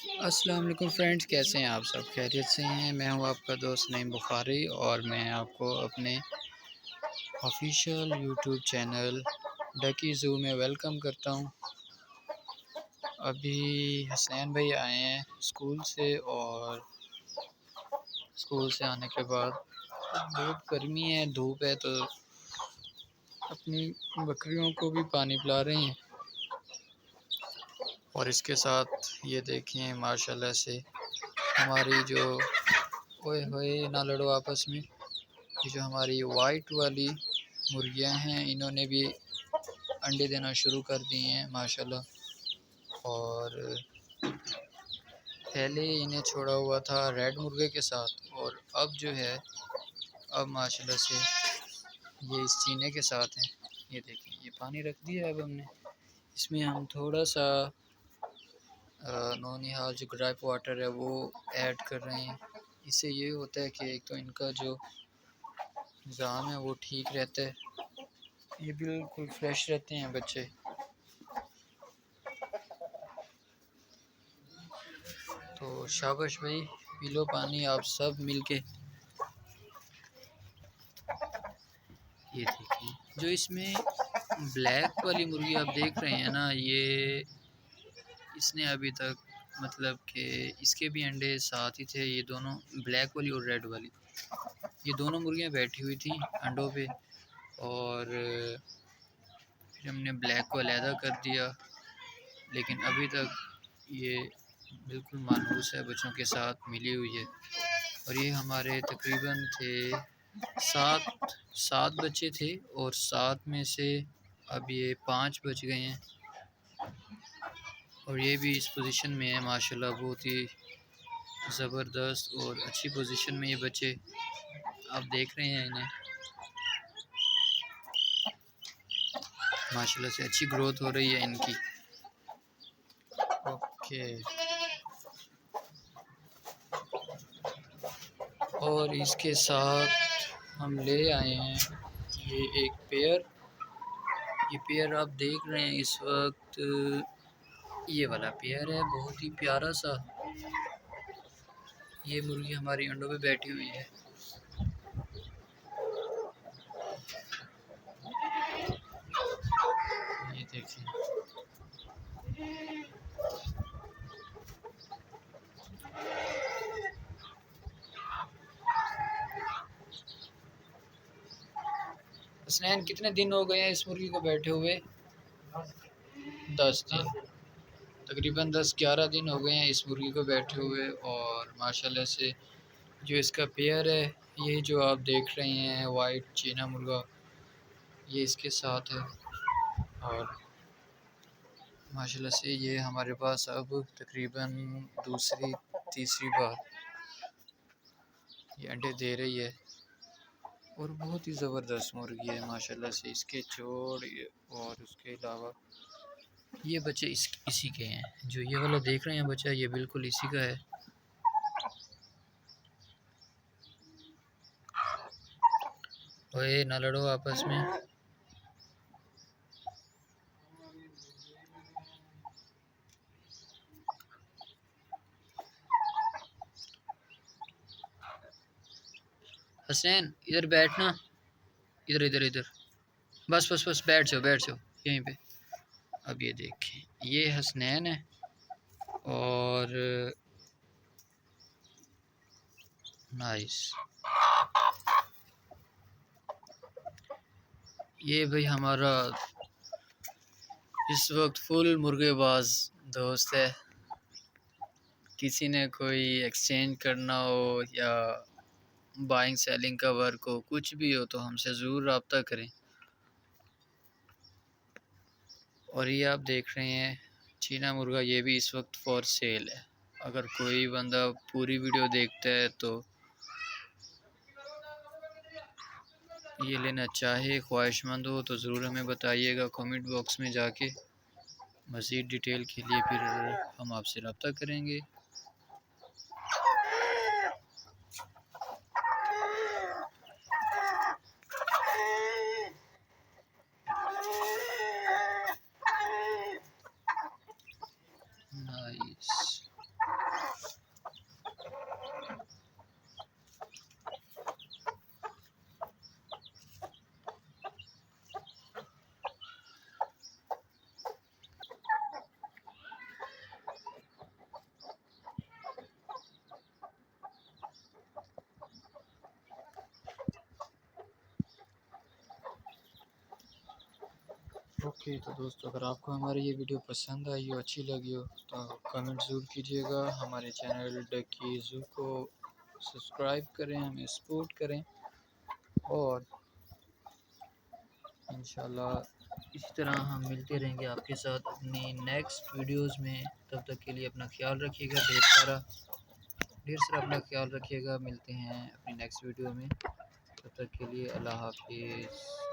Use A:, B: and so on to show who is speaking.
A: अस्सलाम वालेकुम फ्रेंड्स, कैसे हैं आप सब? खैरियत से हैं? मैं हूं आपका दोस्त नईम बुखारी और मैं आपको अपने ऑफिशियल यूट्यूब चैनल डकी ज़ू में वेलकम करता हूं। अभी हसनैन भाई आए हैं स्कूल से और स्कूल से आने के बाद बहुत गर्मी है, धूप है, तो अपनी बकरियों को भी पानी पिला रहे हैं। और इसके साथ ये देखें माशाल्लाह से हमारी जो ओए होए ना लड़ो आपस में, ये जो हमारी वाइट वाली मुर्गियां हैं इन्होंने भी अंडे देना शुरू कर दिए हैं माशाल्लाह। और पहले इन्हें छोड़ा हुआ था रेड मुर्गे के साथ और अब जो है अब माशाल्लाह से ये इस चीने के साथ हैं। ये देखें, ये पानी रख दिया है अब हमने, इसमें हम थोड़ा सा नौनिहाल जो ग्राइप वाटर है वो ऐड कर रहे हैं। इससे ये होता है कि एक तो इनका जो निज़ाम है वो ठीक रहता है, ये बिल्कुल फ्रेश रहते हैं बच्चे। तो शाबाश भाई, पी लो पानी आप सब मिलके। ये देखिए, जो इसमें ब्लैक वाली मुर्गी आप देख रहे हैं ना, ये इसने अभी तक मतलब कि इसके भी अंडे साथ ही थे। ये दोनों ब्लैक वाली और रेड वाली, ये दोनों मुर्गियां बैठी हुई थी अंडों पे और फिर हमने ब्लैक को अलहदा कर दिया। लेकिन अभी तक ये बिल्कुल मानूस है, बच्चों के साथ मिली हुई है। और ये हमारे तकरीबन थे सात सात बच्चे थे और सात में से अब ये 5 बच गए हैं और ये भी इस पोजीशन में है माशाल्लाह। बहुत ही ज़बरदस्त और अच्छी पोजीशन में ये बच्चे आप देख रहे हैं इन्हें, माशाल्लाह से अच्छी ग्रोथ हो रही है इनकी। ओके, और इसके साथ हम ले आए हैं ये एक पेयर। ये पेयर आप देख रहे हैं इस वक्त, ये वाला पेयर है, बहुत ही प्यारा सा। ये मुर्गी हमारी अंडों पे बैठी हुई है। ये देखिए, हसनैन कितने दिन हो गए हैं इस मुर्गी को बैठे हुए? 10 दिन, तकरीबन 10-11 दिन हो गए हैं इस मुर्गी को बैठे हुए। और माशाल्लाह से जो इसका पेयर है, ये जो आप देख रहे हैं वाइट चीना मुर्गा, ये इसके साथ है। और माशाल्लाह से ये हमारे पास अब तकरीबन दूसरी तीसरी बार ये अंडे दे रही है और बहुत ही ज़बरदस्त मुर्गी है माशाल्लाह से। इसके जोड़ और उसके अलावा ये बच्चे इसी के हैं, जो ये वाला देख रहे हैं बच्चा, ये बिल्कुल इसी का है। ओए ना लड़ो आपस में। हसनैन इधर बैठना, इधर इधर इधर, बस बस बस बैठ जाओ बैठ जाओ यहीं पे। अब ये देखें, ये हसनैन है और नाइस, ये भाई हमारा इस वक्त फुल मुर्गेबाज दोस्त है। किसी ने कोई एक्सचेंज करना हो या बाइंग सेलिंग का वर्क हो, कुछ भी हो, तो हमसे ज़रूर रब्ता करें। और ये आप देख रहे हैं चीना मुर्गा, ये भी इस वक्त फॉर सेल है। अगर कोई बंदा पूरी वीडियो देखता है तो ये लेना चाहे, ख्वाहिशमंद हो तो ज़रूर हमें बताइएगा कमेंट बॉक्स में जाके। मज़ीद डिटेल के लिए फिर हम आपसे रब्ता करेंगे। नाइस। ओके, तो दोस्तों अगर आपको हमारी ये वीडियो पसंद आई हो, अच्छी लगी हो, तो कमेंट ज़रूर कीजिएगा। हमारे चैनल डकी ज़ू को सब्सक्राइब करें, हमें सपोर्ट करें और इंशाल्लाह इसी तरह हम मिलते रहेंगे आपके साथ अपनी नेक्स्ट वीडियोस में। तब तक के लिए अपना ख्याल रखिएगा, ढेर सारा अपना ख्याल रखिएगा। मिलते हैं अपनी नेक्स्ट वीडियो में, तब तक के लिए अल्लाह हाफिज़।